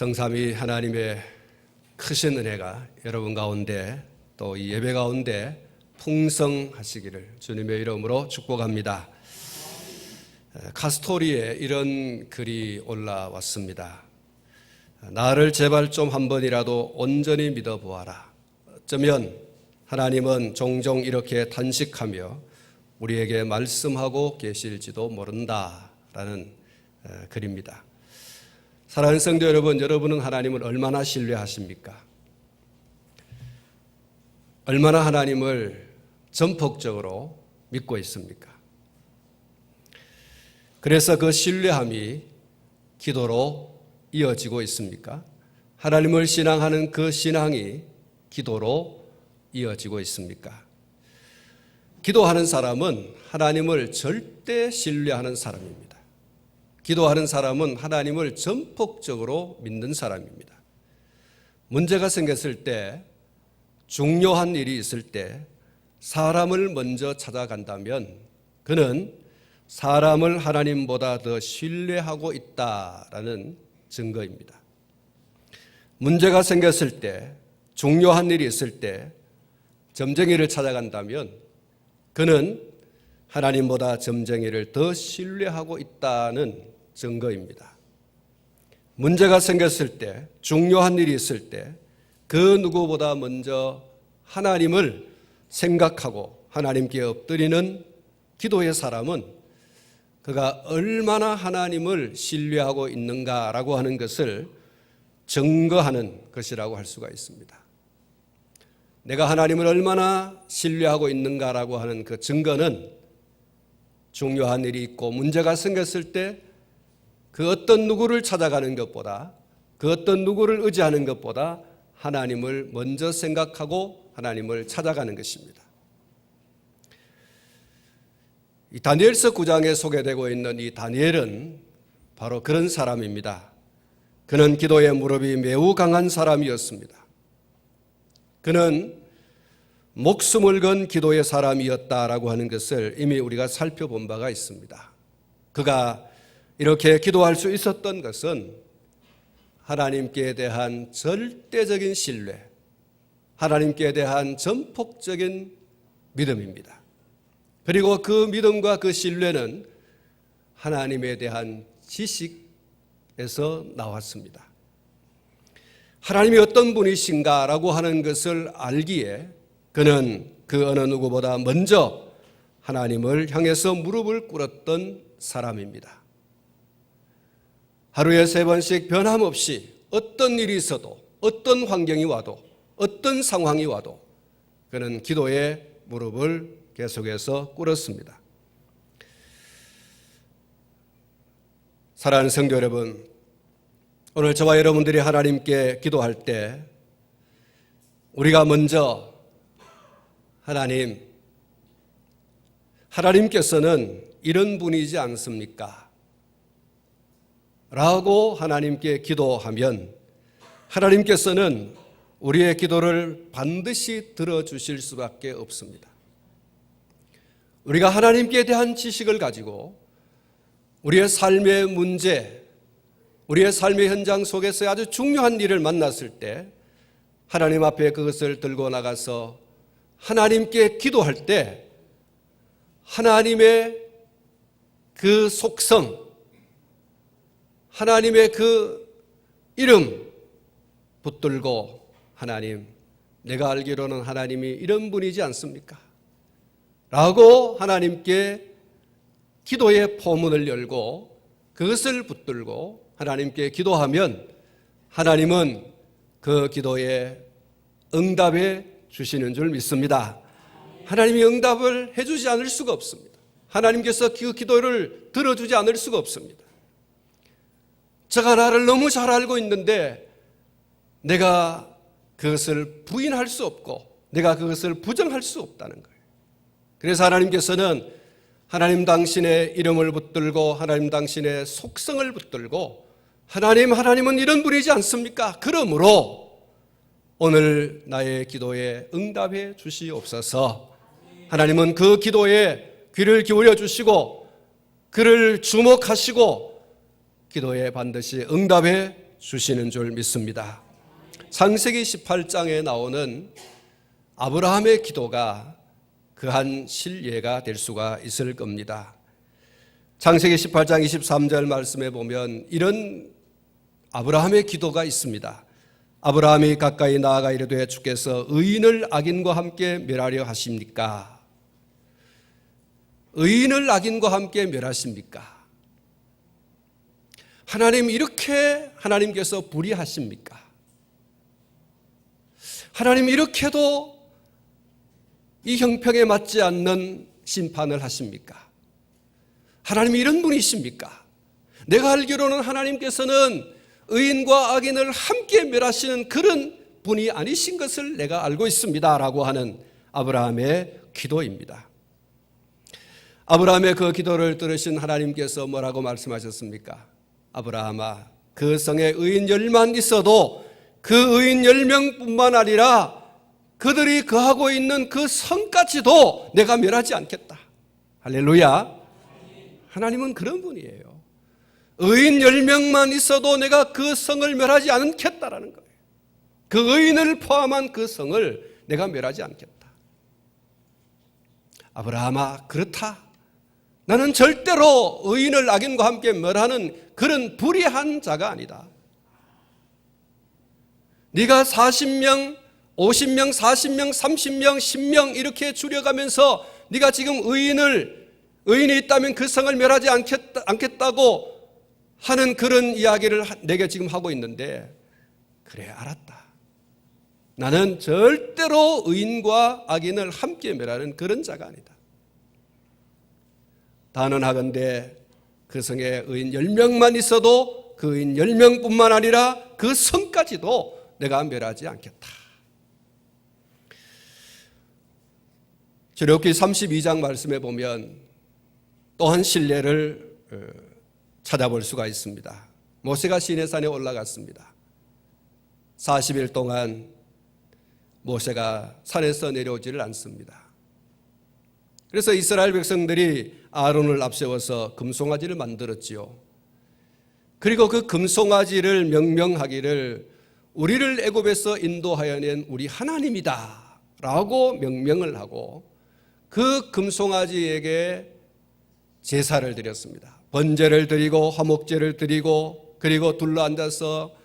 성삼위 하나님의 크신 은혜가 여러분 가운데 또 이 예배 가운데 풍성하시기를 주님의 이름으로 축복합니다. 카스토리에 이런 글이 올라왔습니다. 나를 제발 좀 한 번이라도 온전히 믿어보아라. 어쩌면 하나님은 종종 이렇게 탄식하며 우리에게 말씀하고 계실지도 모른다라는 글입니다. 사랑하는 성도 여러분, 여러분은 하나님을 얼마나 신뢰하십니까? 얼마나 하나님을 전폭적으로 믿고 있습니까? 그래서 그 신뢰함이 기도로 이어지고 있습니까? 하나님을 신앙하는 그 신앙이 기도로 이어지고 있습니까? 기도하는 사람은 하나님을 절대 신뢰하는 사람입니다. 기도하는 사람은 하나님을 전폭적으로 믿는 사람입니다. 문제가 생겼을 때, 중요한 일이 있을 때 사람을 먼저 찾아간다면 그는 사람을 하나님보다 더 신뢰하고 있다라는 증거입니다. 문제가 생겼을 때, 중요한 일이 있을 때 점쟁이를 찾아간다면 그는 하나님보다 점쟁이를 더 신뢰하고 있다는 증거입니다. 문제가 생겼을 때, 중요한 일이 있을 때 그 누구보다 먼저 하나님을 생각하고 하나님께 엎드리는 기도의 사람은 그가 얼마나 하나님을 신뢰하고 있는가라고 하는 것을 증거하는 것이라고 할 수가 있습니다. 내가 하나님을 얼마나 신뢰하고 있는가라고 하는 그 증거는 중요한 일이 있고 문제가 생겼을 때 그 어떤 누구를 찾아가는 것보다, 그 어떤 누구를 의지하는 것보다 하나님을 먼저 생각하고 하나님을 찾아가는 것입니다. 이 다니엘서 9장에 소개되고 있는 이 다니엘은 바로 그런 사람입니다. 그는 기도의 무릎이 매우 강한 사람이었습니다. 그는 목숨을 건 기도의 사람이었다라고 하는 것을 이미 우리가 살펴본 바가 있습니다. 그가 이렇게 기도할 수 있었던 것은 하나님께 대한 절대적인 신뢰, 하나님께 대한 전폭적인 믿음입니다. 그리고 그 믿음과 그 신뢰는 하나님에 대한 지식에서 나왔습니다. 하나님이 어떤 분이신가라고 하는 것을 알기에 그는 그 어느 누구보다 먼저 하나님을 향해서 무릎을 꿇었던 사람입니다. 하루에 3번씩 변함없이 어떤 일이 있어도, 어떤 환경이 와도, 어떤 상황이 와도 그는 기도의 무릎을 계속해서 꿇었습니다. 사랑하는 성도 여러분, 오늘 저와 여러분들이 하나님께 기도할 때 우리가 먼저 하나님께서는 이런 분이지 않습니까? 라고 하나님께 기도하면 하나님께서는 우리의 기도를 반드시 들어주실 수밖에 없습니다. 우리가 하나님께 대한 지식을 가지고 우리의 삶의 문제, 우리의 삶의 현장 속에서 아주 중요한 일을 만났을 때 하나님 앞에 그것을 들고 나가서 하나님께 기도할 때 하나님의 그 속성, 하나님의 그 이름 붙들고 하나님, 내가 알기로는 하나님이 이런 분이지 않습니까? 라고 하나님께 기도의 포문을 열고 그것을 붙들고 하나님께 기도하면 하나님은 그 기도에 응답해 주시는 줄 믿습니다. 하나님이 응답을 해주지 않을 수가 없습니다. 하나님께서 그 기도를 들어주지 않을 수가 없습니다. 제가 나를 너무 잘 알고 있는데 내가 그것을 부인할 수 없고 내가 그것을 부정할 수 없다는 거예요. 그래서 하나님께서는 하나님 당신의 이름을 붙들고 하나님 당신의 속성을 붙들고 하나님은 이런 분이지 않습니까? 그러므로 오늘 나의 기도에 응답해 주시옵소서. 하나님은 그 기도에 귀를 기울여 주시고 그를 주목하시고 기도에 반드시 응답해 주시는 줄 믿습니다. 창세기 18장에 나오는 아브라함의 기도가 그한 실예가 될 수가 있을 겁니다. 창세기 18장 23절 말씀에 보면 이런 아브라함의 기도가 있습니다. 아브라함이 가까이 나아가 이르되 주께서 의인을 악인과 함께 멸하려 하십니까? 의인을 악인과 함께 멸하십니까? 하나님 이렇게 하나님께서 불의하십니까? 하나님 이렇게도 이 형평에 맞지 않는 심판을 하십니까? 하나님 이런 분이십니까? 내가 알기로는 하나님께서는 의인과 악인을 함께 멸하시는 그런 분이 아니신 것을 내가 알고 있습니다 라고 하는 아브라함의 기도입니다. 아브라함의 그 기도를 들으신 하나님께서 뭐라고 말씀하셨습니까? 아브라함아, 그 성에 의인 10만 있어도 그 의인 10명뿐만 아니라 그들이 거하고 있는 그 성까지도 내가 멸하지 않겠다. 할렐루야. 하나님은 그런 분이에요. 의인 10명만 있어도 내가 그 성을 멸하지 않겠다라는 거예요. 그 의인을 포함한 그 성을 내가 멸하지 않겠다. 아브라함아, 그렇다. 나는 절대로 의인을 악인과 함께 멸하는 그런 불의한 자가 아니다. 네가 40명, 50명, 40명, 30명, 10명 이렇게 줄여가면서 네가 지금 의인이 있다면 그 성을 멸하지 않겠다고 하는 그런 이야기를 내게 지금 하고 있는데, 그래 알았다. 나는 절대로 의인과 악인을 함께 멸하는 그런 자가 아니다. 단언하건대 그 성에 의인 10명만 있어도 그 의인 10명뿐만 아니라 그 성까지도 내가 멸하지 않겠다. 출애굽기 32장 말씀에 보면 또 한 실례를 찾아볼 수가 있습니다. 모세가 시내산에 올라갔습니다. 40일 동안 모세가 산에서 내려오지를 않습니다. 그래서 이스라엘 백성들이 아론을 앞세워서 금송아지를 만들었지요. 그리고 그 금송아지를 명명하기를 우리를 애굽에서 인도하여 낸 우리 하나님이다 라고 명명을 하고 그 금송아지에게 제사를 드렸습니다. 번제를 드리고 화목제를 드리고 그리고 둘러앉아서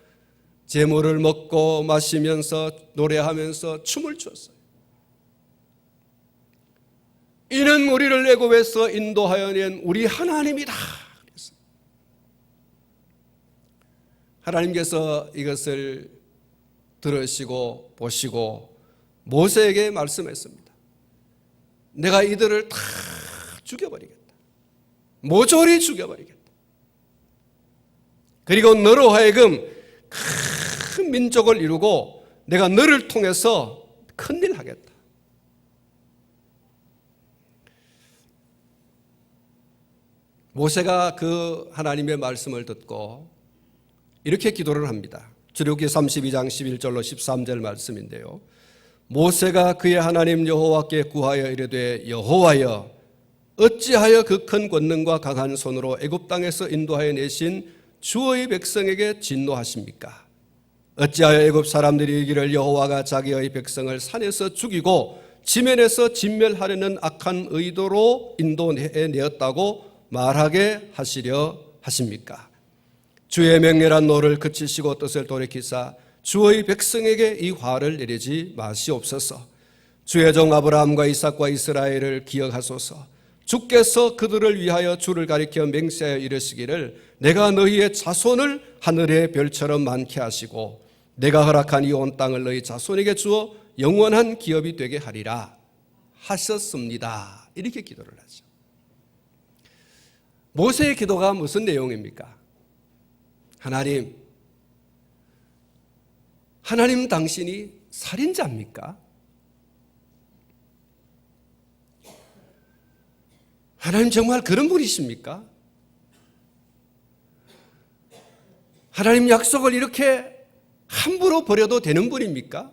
제물을 먹고 마시면서 노래하면서 춤을 췄어요. 이는 우리를 애굽에서 인도하여 낸 우리 하나님이다. 하나님께서 이것을 들으시고 보시고 모세에게 말씀했습니다. 내가 이들을 다 죽여버리겠다. 모조리 죽여버리겠다. 그리고 너로 하여금 큰 민족을 이루고 내가 너를 통해서 큰일 하겠다. 모세가 그 하나님의 말씀을 듣고 이렇게 기도를 합니다. 출애굽기 32장 11절로 13절 말씀인데요. 모세가 그의 하나님 여호와께 구하여 이르되 여호와여 어찌하여 그 큰 권능과 강한 손으로 애굽 땅에서 인도하여 내신 주의 백성에게 진노하십니까? 어찌하여 애굽 사람들이 이르기를 여호와가 자기의 백성을 산에서 죽이고 지면에서 진멸하려는 악한 의도로 인도해내었다고 말하게 하시려 하십니까? 주의 맹렬한 노를 그치시고 뜻을 돌이키사 주의 백성에게 이 화를 내리지 마시옵소서. 주의 종 아브라함과 이삭과 이스라엘을 기억하소서. 주께서 그들을 위하여 주를 가리켜 맹세하여 이르시기를 내가 너희의 자손을 하늘의 별처럼 많게 하시고 내가 허락한 이 온 땅을 너희 자손에게 주어 영원한 기업이 되게 하리라 하셨습니다. 이렇게 기도를 하죠. 모세의 기도가 무슨 내용입니까? 하나님 당신이 살인자입니까? 하나님 정말 그런 분이십니까? 하나님 약속을 이렇게 함부로 버려도 되는 분입니까?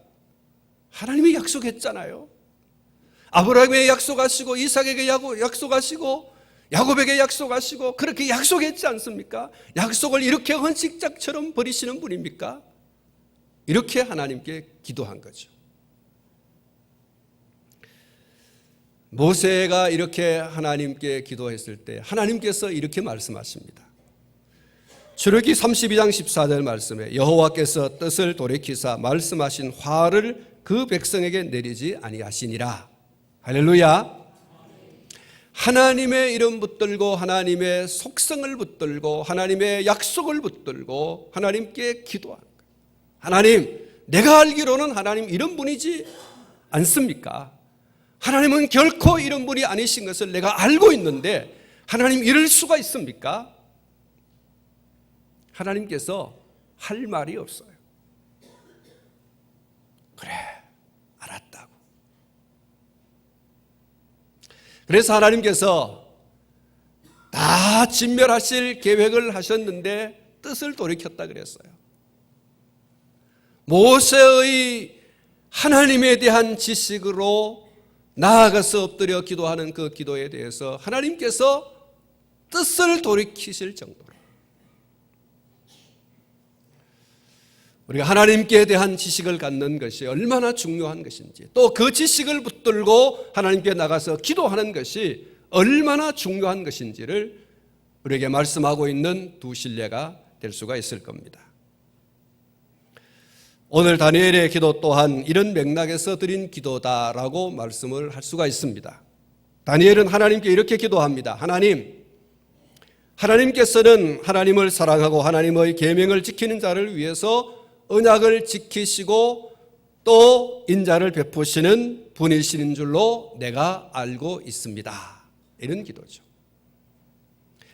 하나님이 약속했잖아요. 아브라함에게 약속하시고 이삭에게 약속하시고 야곱에게 약속하시고 그렇게 약속했지 않습니까? 약속을 이렇게 헌식짝처럼 버리시는 분입니까? 이렇게 하나님께 기도한 거죠. 모세가 이렇게 하나님께 기도했을 때 하나님께서 이렇게 말씀하십니다. 출애굽기 32장 14절 말씀에 여호와께서 뜻을 돌이키사 말씀하신 화를 그 백성에게 내리지 아니하시니라. 할렐루야. 하나님의 이름 붙들고 하나님의 속성을 붙들고 하나님의 약속을 붙들고 하나님께 기도한 거예요. 하나님, 내가 알기로는 하나님 이런 분이지 않습니까? 하나님은 결코 이런 분이 아니신 것을 내가 알고 있는데 하나님 이럴 수가 있습니까? 하나님께서 할 말이 없어요. 그래, 알았다고. 그래서 하나님께서 다 진멸하실 계획을 하셨는데 뜻을 돌이켰다 그랬어요. 모세의 하나님에 대한 지식으로 나아가서 엎드려 기도하는 그 기도에 대해서 하나님께서 뜻을 돌이키실 정도로 우리가 하나님께 대한 지식을 갖는 것이 얼마나 중요한 것인지, 또 그 지식을 붙들고 하나님께 나가서 기도하는 것이 얼마나 중요한 것인지를 우리에게 말씀하고 있는 두 신뢰가 될 수가 있을 겁니다. 오늘 다니엘의 기도 또한 이런 맥락에서 드린 기도다라고 말씀을 할 수가 있습니다. 다니엘은 하나님께 이렇게 기도합니다. 하나님께서는 하나님을 사랑하고 하나님의 계명을 지키는 자를 위해서 언약을 지키시고 또 인자를 베푸시는 분이신 줄로 내가 알고 있습니다. 이런 기도죠.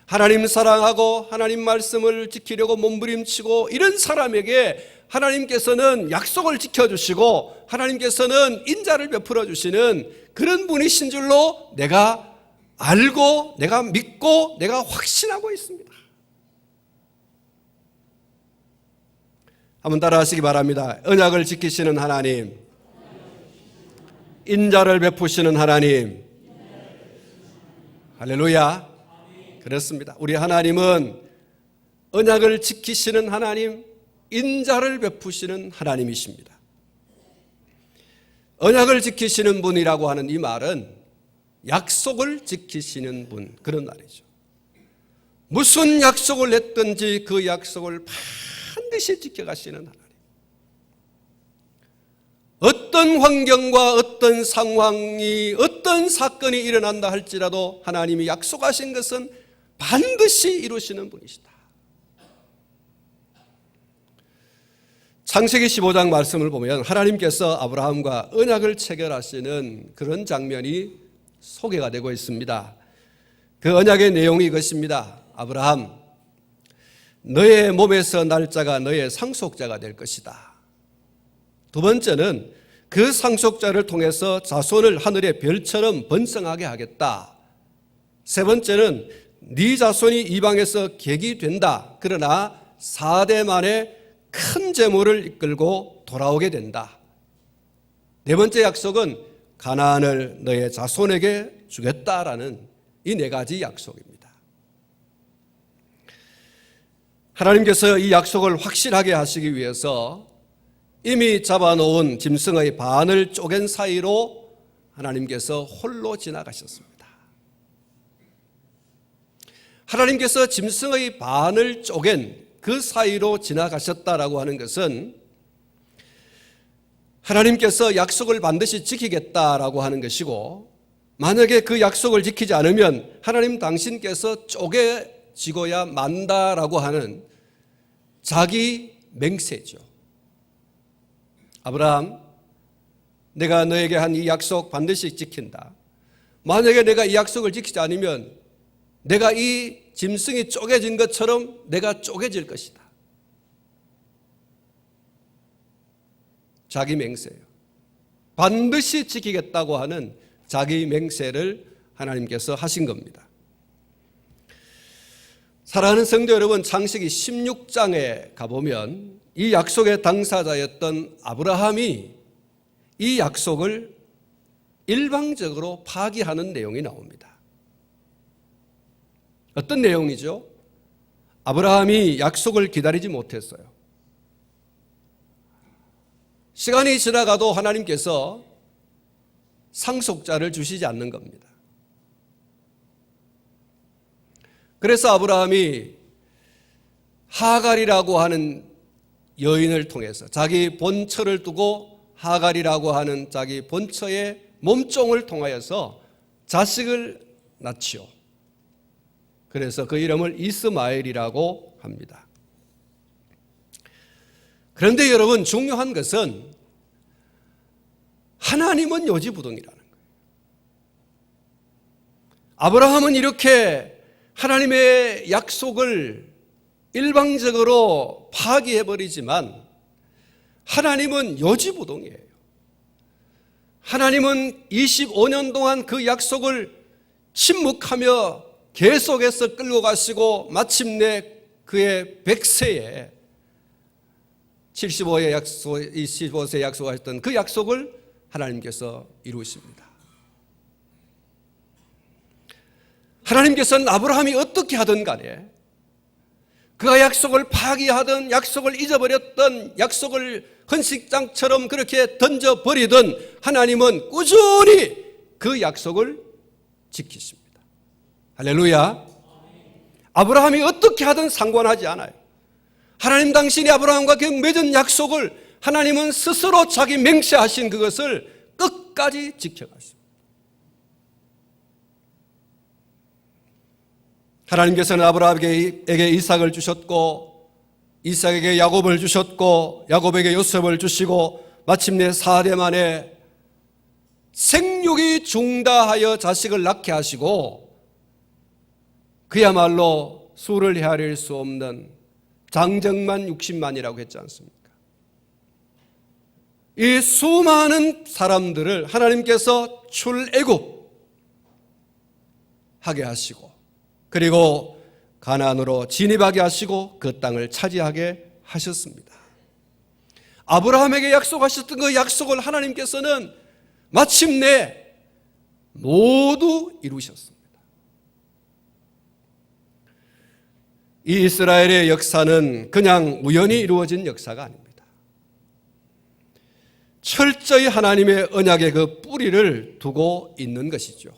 하나님 사랑하고 하나님 말씀을 지키려고 몸부림치고 이런 사람에게 하나님께서는 약속을 지켜주시고 하나님께서는 인자를 베풀어 주시는 그런 분이신 줄로 내가 알고 내가 믿고 내가 확신하고 있습니다. 한번 따라 하시기 바랍니다. 언약을 지키시는 하나님, 인자를 베푸시는 하나님. 할렐루야. 그렇습니다. 우리 하나님은 언약을 지키시는 하나님, 인자를 베푸시는 하나님이십니다. 언약을 지키시는 분이라고 하는 이 말은 약속을 지키시는 분, 그런 말이죠. 무슨 약속을 했든지 그 약속을 반드시 지켜가시는 하나님. 어떤 환경과 어떤 상황이 어떤 사건이 일어난다 할지라도 하나님이 약속하신 것은 반드시 이루시는 분이시다. 창세기 15장 말씀을 보면 하나님께서 아브라함과 언약을 체결하시는 그런 장면이 소개가 되고 있습니다. 그 언약의 내용이 이것입니다. 아브라함, 너의 몸에서 날 자가 너의 상속자가 될 것이다. 두 번째는 그 상속자를 통해서 자손을 하늘의 별처럼 번성하게 하겠다. 세 번째는 네 자손이 이방에서 객이 된다. 그러나 4대 만에 큰 재물을 이끌고 돌아오게 된다. 네 번째 약속은 가나안을 너의 자손에게 주겠다라는 이 네 가지 약속입니다. 하나님께서 이 약속을 확실하게 하시기 위해서 이미 잡아놓은 짐승의 반을 쪼갠 사이로 하나님께서 홀로 지나가셨습니다. 하나님께서 짐승의 반을 쪼갠 그 사이로 지나가셨다라고 하는 것은 하나님께서 약속을 반드시 지키겠다라고 하는 것이고, 만약에 그 약속을 지키지 않으면 하나님 당신께서 쪼개지고야 만다라고 하는 자기 맹세죠. 아브라함, 내가 너에게 한 이 약속 반드시 지킨다. 만약에 내가 이 약속을 지키지 않으면 내가 이 짐승이 쪼개진 것처럼 내가 쪼개질 것이다. 자기 맹세예요. 반드시 지키겠다고 하는 자기 맹세를 하나님께서 하신 겁니다. 사랑하는 성도 여러분, 창세기 16장에 가보면 이 약속의 당사자였던 아브라함이 이 약속을 일방적으로 파기하는 내용이 나옵니다. 어떤 내용이죠? 아브라함이 약속을 기다리지 못했어요. 시간이 지나가도 하나님께서 상속자를 주시지 않는 겁니다. 그래서 아브라함이 하갈이라고 하는 여인을 통해서 자기 본처를 두고 하갈이라고 하는 자기 본처의 몸종을 통하여서 자식을 낳지요. 그래서 그 이름을 이스마엘이라고 합니다. 그런데 여러분, 중요한 것은 하나님은 요지부동이라는 거예요. 아브라함은 이렇게 하나님의 약속을 일방적으로 파기해버리지만 하나님은 요지부동이에요. 하나님은 25년 동안 그 약속을 침묵하며 계속해서 끌고 가시고 마침내 그의 100세에 75세 약속하셨던 그 약속을 하나님께서 이루십니다. 하나님께서는 아브라함이 어떻게 하든 간에 그가 약속을 파기하든 약속을 잊어버렸던 약속을 헌식장처럼 그렇게 던져버리든 하나님은 꾸준히 그 약속을 지키십니다. 할렐루야. 아브라함이 어떻게 하든 상관하지 않아요. 하나님 당신이 아브라함과 맺은 약속을 하나님은 스스로 자기 맹세하신 그것을 끝까지 지켜가십니다. 하나님께서는 아브라함에게 이삭을 주셨고 이삭에게 야곱을 주셨고 야곱에게 요셉을 주시고 마침내 4대 만에 생육이 중다하여 자식을 낳게 하시고 그야말로 수를 헤아릴 수 없는 장정만 60만이라고 했지 않습니까? 이 수많은 사람들을 하나님께서 출애굽하게 하시고 그리고 가나안으로 진입하게 하시고 그 땅을 차지하게 하셨습니다. 아브라함에게 약속하셨던 그 약속을 하나님께서는 마침내 모두 이루셨습니다. 이 이스라엘의 역사는 그냥 우연히 이루어진 역사가 아닙니다. 철저히 하나님의 언약의 그 뿌리를 두고 있는 것이죠.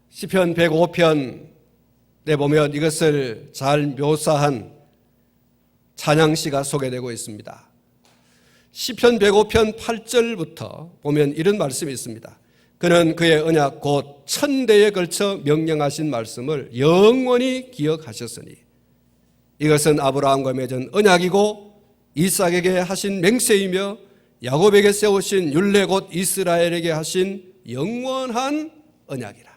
시편 105편에 보면 이것을 잘 묘사한 찬양시가 소개되고 있습니다. 시편 105편 8절부터 보면 이런 말씀이 있습니다. 그는 그의 언약 곧 1000대에 걸쳐 명령하신 말씀을 영원히 기억하셨으니 이것은 아브라함과 맺은 언약이고 이삭에게 하신 맹세이며 야곱에게 세우신 율례 곧 이스라엘에게 하신 영원한 언약이라.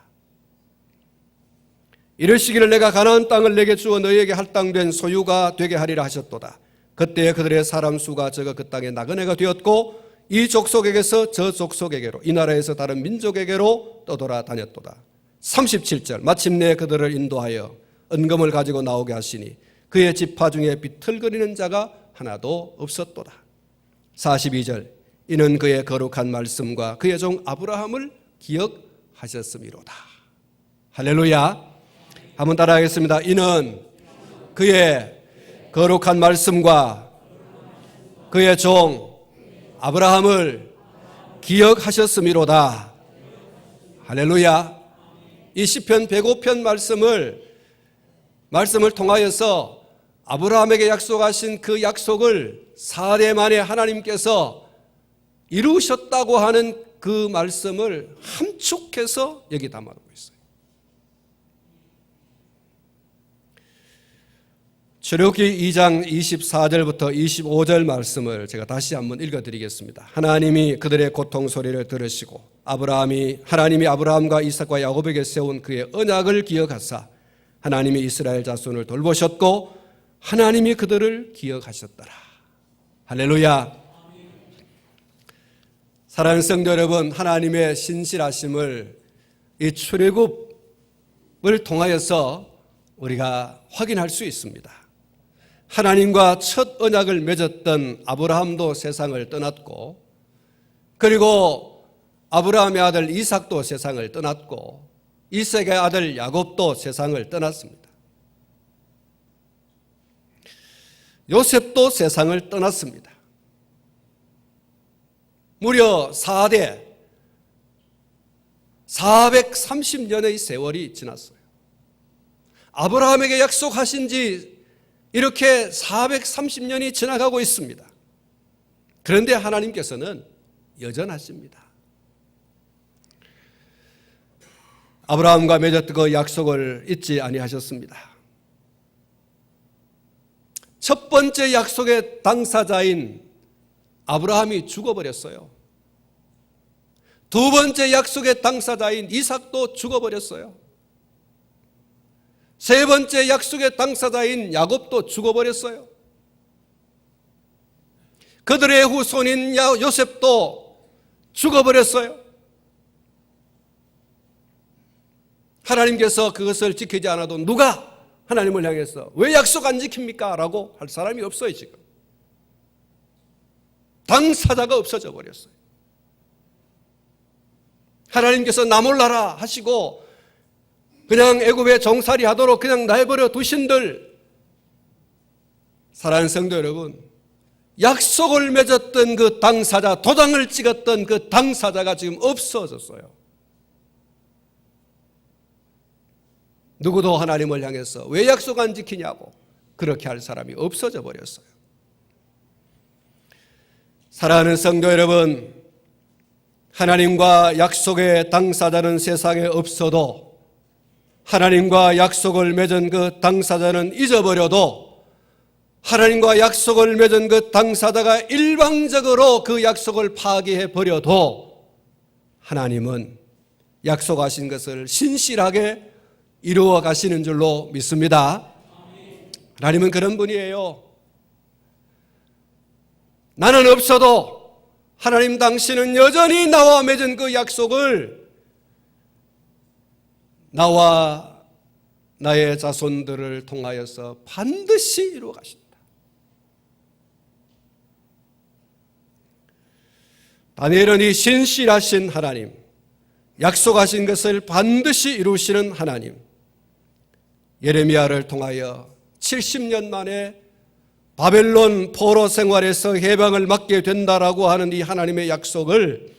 이르시기를 내가 가나안 땅을 내게 주어 너희에게 할당된 소유가 되게 하리라 하셨도다. 그때 그들의 사람 수가 적어 그 땅에 나그네가 되었고 이 족속에게서 저 족속에게로 이 나라에서 다른 민족에게로 떠돌아다녔도다. 37절 마침내 그들을 인도하여 은금을 가지고 나오게 하시니 그의 지파 중에 비틀거리는 자가 하나도 없었도다. 42절 이는 그의 거룩한 말씀과 그의 종 아브라함을 기억하셨음이로다. 할렐루야. 한번 따라하겠습니다. 이는 그의 거룩한 말씀과 그의 종 아브라함을 기억하셨음이로다. 할렐루야. 이 시편 105편 말씀을 통하여서 아브라함에게 약속하신 그 약속을 4대 만에 하나님께서 이루셨다고 하는 그 말씀을 함축해서 여기 담아두고 있어요. 출애굽기 2장 24절부터 25절 말씀을 제가 다시 한번 읽어드리겠습니다. 하나님이 그들의 고통 소리를 들으시고 하나님이 아브라함과 이삭과 야곱에게 세운 그의 언약을 기억하사 하나님이 이스라엘 자손을 돌보셨고 하나님이 그들을 기억하셨더라. 할렐루야. 사랑하는 성도 여러분, 하나님의 신실하심을 이 출애굽을 통하여서 우리가 확인할 수 있습니다. 하나님과 첫 언약을 맺었던 아브라함도 세상을 떠났고 그리고 아브라함의 아들 이삭도 세상을 떠났고 이삭의 아들 야곱도 세상을 떠났습니다. 요셉도 세상을 떠났습니다. 무려 4대 430년의 세월이 지났어요. 아브라함에게 약속하신 지 이렇게 430년이 지나가고 있습니다. 그런데 하나님께서는 여전하십니다. 아브라함과 맺었던 그 약속을 잊지 아니하셨습니다. 첫 번째 약속의 당사자인 아브라함이 죽어버렸어요. 두 번째 약속의 당사자인 이삭도 죽어버렸어요. 세 번째 약속의 당사자인 야곱도 죽어버렸어요. 그들의 후손인 요셉도 죽어버렸어요. 하나님께서 그것을 지키지 않아도 누가 하나님을 향해서 왜 약속 안 지킵니까? 라고 할 사람이 없어요. 지금 당사자가 없어져 버렸어요. 하나님께서 나 몰라라 하시고 그냥 애굽에 종살이 하도록 그냥 내버려 두신들, 사랑하는 성도 여러분, 약속을 맺었던 그 당사자, 도장을 찍었던 그 당사자가 지금 없어졌어요. 누구도 하나님을 향해서 왜 약속 안 지키냐고 그렇게 할 사람이 없어져 버렸어요. 사랑하는 성도 여러분, 하나님과 약속의 당사자는 세상에 없어도, 하나님과 약속을 맺은 그 당사자는 잊어버려도, 하나님과 약속을 맺은 그 당사자가 일방적으로 그 약속을 파기해 버려도 하나님은 약속하신 것을 신실하게 이루어 가시는 줄로 믿습니다. 하나님은 그런 분이에요. 나는 없어도 하나님 당신은 여전히 나와 맺은 그 약속을 나와 나의 자손들을 통하여서 반드시 이루어 가신다. 다니엘은 이 신실하신 하나님, 약속하신 것을 반드시 이루시는 하나님, 예레미야를 통하여 70년 만에 바벨론 포로 생활에서 해방을 받게 된다라고 하는 이 하나님의 약속을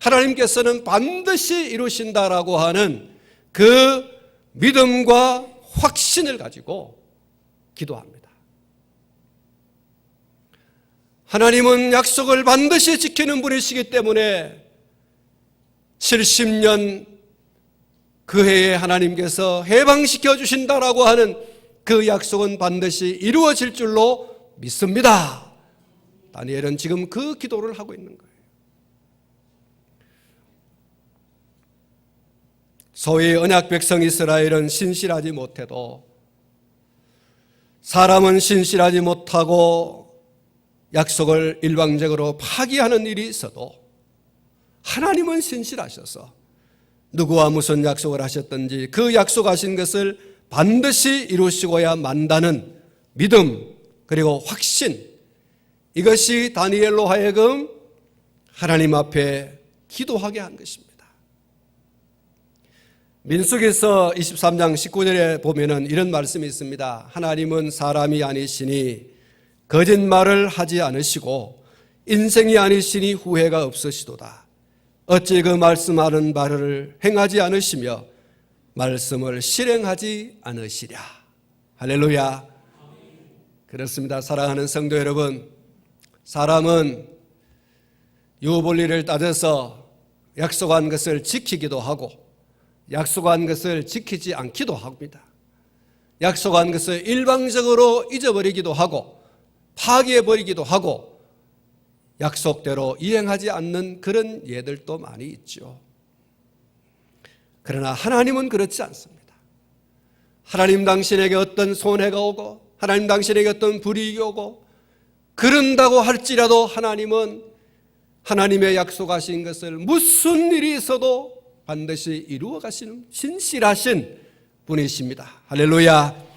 하나님께서는 반드시 이루신다라고 하는 그 믿음과 확신을 가지고 기도합니다. 하나님은 약속을 반드시 지키는 분이시기 때문에 70년 그 해에 하나님께서 해방시켜 주신다라고 하는 그 약속은 반드시 이루어질 줄로 믿습니다. 다니엘은 지금 그 기도를 하고 있는 거예요. 소위 언약 백성 이스라엘은 신실하지 못해도, 사람은 신실하지 못하고 약속을 일방적으로 파기하는 일이 있어도 하나님은 신실하셔서 누구와 무슨 약속을 하셨든지 그 약속하신 것을 반드시 이루시고야 만다는 믿음, 그리고 확신, 이것이 다니엘로 하여금 하나님 앞에 기도하게 한 것입니다. 민수기서 23장 19절에 보면은 이런 말씀이 있습니다. 하나님은 사람이 아니시니 거짓말을 하지 않으시고 인생이 아니시니 후회가 없으시도다. 어찌 그 말씀하는 바를 행하지 않으시며 말씀을 실행하지 않으시랴. 할렐루야. 그렇습니다. 사랑하는 성도 여러분, 사람은 유불리를 따져서 약속한 것을 지키기도 하고 약속한 것을 지키지 않기도 합니다. 약속한 것을 일방적으로 잊어버리기도 하고 파기해버리기도 하고 약속대로 이행하지 않는 그런 예들도 많이 있죠. 그러나 하나님은 그렇지 않습니다. 하나님 당신에게 어떤 손해가 오고 하나님 당신에게 어떤 불이익이 오고 그런다고 할지라도 하나님은 하나님의 약속하신 것을 무슨 일이 있어도 반드시 이루어 가시는 신실하신 분이십니다. 할렐루야.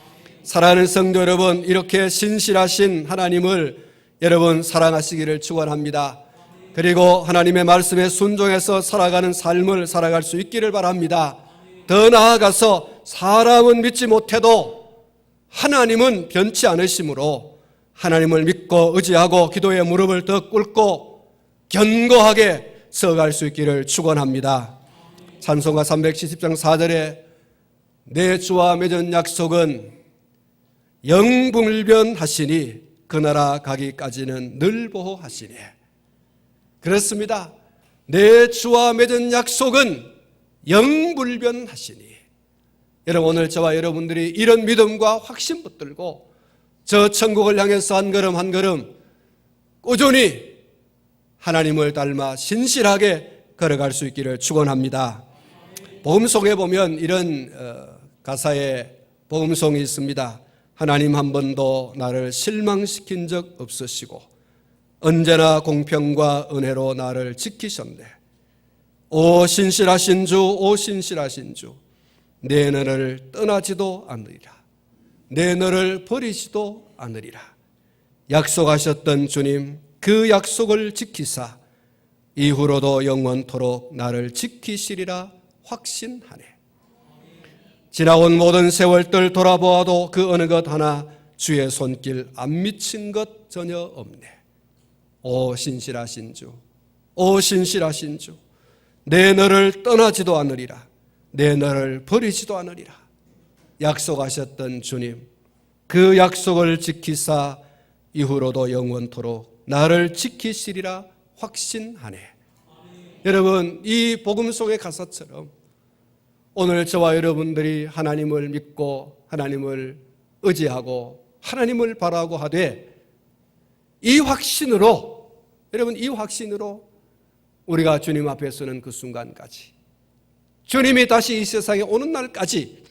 사랑하는 성도 여러분, 이렇게 신실하신 하나님을 여러분 사랑하시기를 축원합니다. 그리고 하나님의 말씀에 순종해서 살아가는 삶을 살아갈 수 있기를 바랍니다. 더 나아가서 사람은 믿지 못해도 하나님은 변치 않으시므로 하나님을 믿고 의지하고 기도의 무릎을 더 꿇고 견고하게 서갈 수 있기를 축원합니다. 찬송가 370장 4절에 내 주와 맺은 약속은 영불변하시니 그 나라 가기까지는 늘 보호하시네. 그렇습니다. 내 주와 맺은 약속은 영불변하시니. 여러분, 오늘 저와 여러분들이 이런 믿음과 확신 붙들고 저 천국을 향해서 한 걸음 한 걸음 꾸준히 하나님을 닮아 신실하게 걸어갈 수 있기를 축원합니다. 복음 속에 보면 이런 가사의 복음송이 있습니다. 하나님 한 번도 나를 실망시킨 적 없으시고 언제나 공평과 은혜로 나를 지키셨네. 오 신실하신 주, 오 신실하신 주, 내 너를 떠나지도 않으리라. 내 너를 버리지도 않으리라. 약속하셨던 주님, 그 약속을 지키사 이후로도 영원토록 나를 지키시리라 확신하네. 지나온 모든 세월들 돌아보아도 그 어느 것 하나 주의 손길 안 미친 것 전혀 없네. 오 신실하신 주, 오 신실하신 주, 내 너를 떠나지도 않으리라. 내 너를 버리지도 않으리라. 약속하셨던 주님, 그 약속을 지키사 이후로도 영원토록 나를 지키시리라 확신하네. 여러분, 이 복음 속의 가사처럼 오늘 저와 여러분들이 하나님을 믿고 하나님을 의지하고 하나님을 바라고 하되 이 확신으로, 여러분 이 확신으로 우리가 주님 앞에 서는 그 순간까지, 주님이 다시 이 세상에 오는 날까지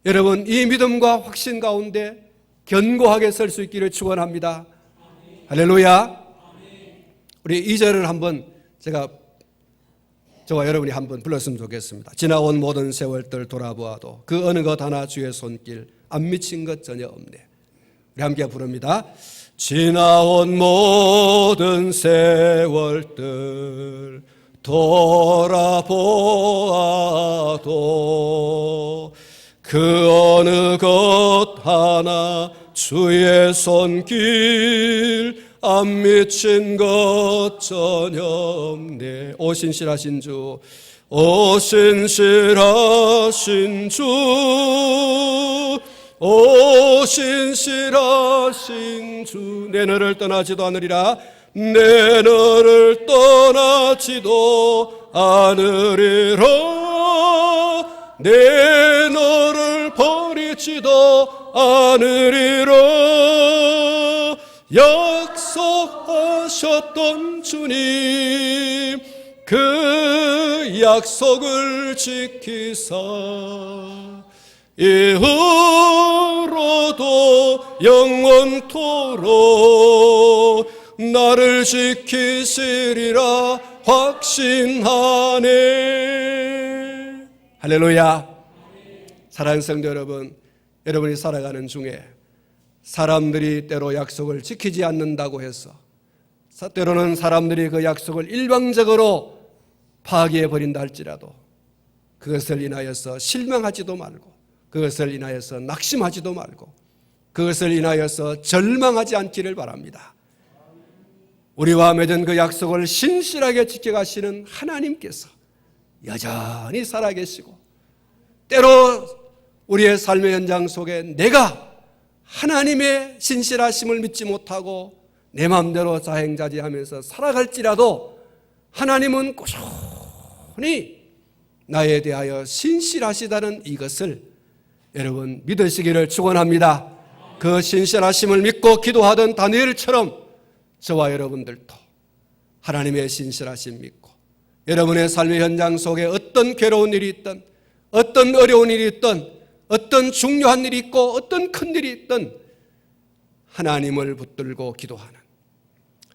여러분 이 믿음과 확신 가운데 견고하게 설 수 있기를 축원합니다. 할렐루야. 우리 2절을 한번 저와 여러분이 한번 불렀으면 좋겠습니다. 지나온 모든 세월들 돌아보아도 그 어느 것 하나 주의 손길 안 미친 것 전혀 없네. 우리 함께 부릅니다. 지나온 모든 세월들 돌아보아도 그 어느 것 하나 주의 손길 안 미친 것 전혀 없네. 오 신실하신 주, 오 신실하신 주, 오 신실하신 주, 내 너를 떠나지도 않으리라. 내 너를 떠나지도 않으리라. 내 너를 버리지도 않으리라. 약속하셨던 주님, 그 약속을 지키사 이후로도 영원토록 나를 지키시리라 확신하네. 할렐루야. 사랑하는 성도 여러분, 여러분이 살아가는 중에 사람들이 때로 약속을 지키지 않는다고 해서 때로는 사람들이 그 약속을 일방적으로 파기해버린다 할지라도 그것을 인하여서 실망하지도 말고, 그것을 인하여서 낙심하지도 말고, 그것을 인하여서 절망하지 않기를 바랍니다. 우리와 맺은 그 약속을 신실하게 지켜가시는 하나님께서 여전히 살아계시고, 때로 우리의 삶의 현장 속에 내가 하나님의 신실하심을 믿지 못하고 내 마음대로 자행자지하면서 살아갈지라도 하나님은 꾸준히 나에 대하여 신실하시다는 이것을 여러분 믿으시기를 축원합니다. 그 신실하심을 믿고 기도하던 다니엘처럼 저와 여러분들도 하나님의 신실하심 믿고 여러분의 삶의 현장 속에 어떤 괴로운 일이 있든, 어떤 어려운 일이 있든, 어떤 중요한 일이 있고 어떤 큰 일이 있든 하나님을 붙들고 기도하는,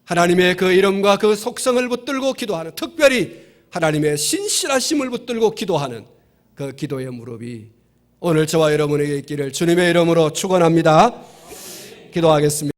하나님의 그 이름과 그 속성을 붙들고 기도하는, 특별히 하나님의 신실하심을 붙들고 기도하는 그 기도의 무릎이 오늘 저와 여러분에게 있기를 주님의 이름으로 축원합니다. 기도하겠습니다.